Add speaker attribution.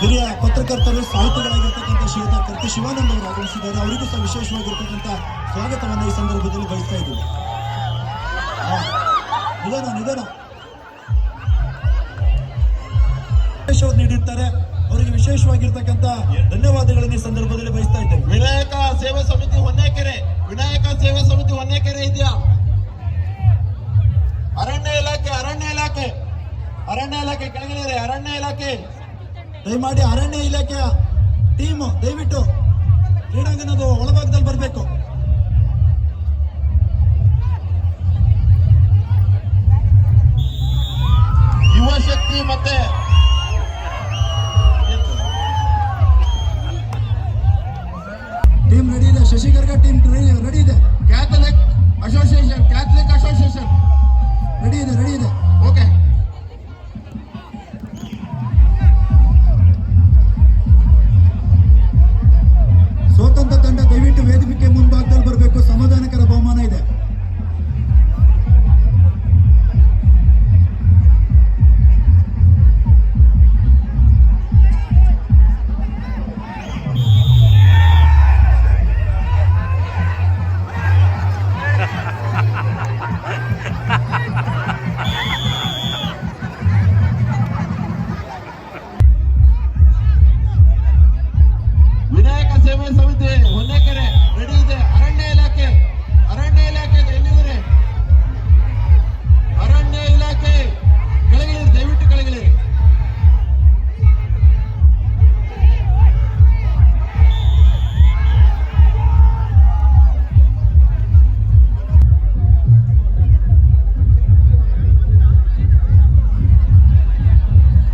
Speaker 1: ಹಿರಿಯ ಪತ್ರಕರ್ತರು ಸಾಹಿತಿಗಳಾಗಿರ್ತಕ್ಕಂಥ ಶ್ರೀಯುತ ಕರ್ತಿ ಶಿವಾನಂದ ಅವರು ಆಗಮಿಸಿದ್ದಾರೆ. ಅವರಿಗೂ ಸಹ ವಿಶೇಷವಾಗಿರ್ತಕ್ಕಂಥ ಸ್ವಾಗತವನ್ನು ಈ ಸಂದರ್ಭದಲ್ಲಿ ಬಯಸ್ತಾ ಇದ್ದೀವಿ. ನಿಧಾನ ನೀಡಿರ್ತಾರೆ. ಅವರಿಗೆ ವಿಶೇಷವಾಗಿರ್ತಕ್ಕಂಥ ಧನ್ಯವಾದಗಳನ್ನು ಈ ಸಂದರ್ಭದಲ್ಲಿ ಬಯಸ್ತಾ ಇದ್ದೇವೆ.
Speaker 2: ವಿನಾಯಕ ಸೇವಾ ಸಮಿತಿ ಹೊನ್ನೇಕೆರೆ ಇದೆಯಾ? ಅರಣ್ಯ ಇಲಾಖೆ ಕೆಳಗಡೆ ಅರಣ್ಯ ಇಲಾಖೆ
Speaker 1: ದಯಮಾಡಿ ಅರಣ್ಯ ಇಲಾಖೆಯ ಟೀಮ್ ದಯವಿಟ್ಟು ಕ್ರೀಡಾಂಗಣದ ಒಳಭಾಗದಲ್ಲಿ ಬರಬೇಕು.
Speaker 2: ಯುವ ಶಕ್ತಿ ಮತ್ತೆ
Speaker 1: ಟೀಮ್ ರೆಡಿ ಇದೆ. ಶಶಿಗರ್ಗ ಟೀಮ್ ರೆಡಿ ಇದೆ.
Speaker 2: ಕ್ಯಾಥಲಿಕ್ ಅಸೋಸಿಯೇಷನ್
Speaker 1: ರೆಡಿ ಇದೆ.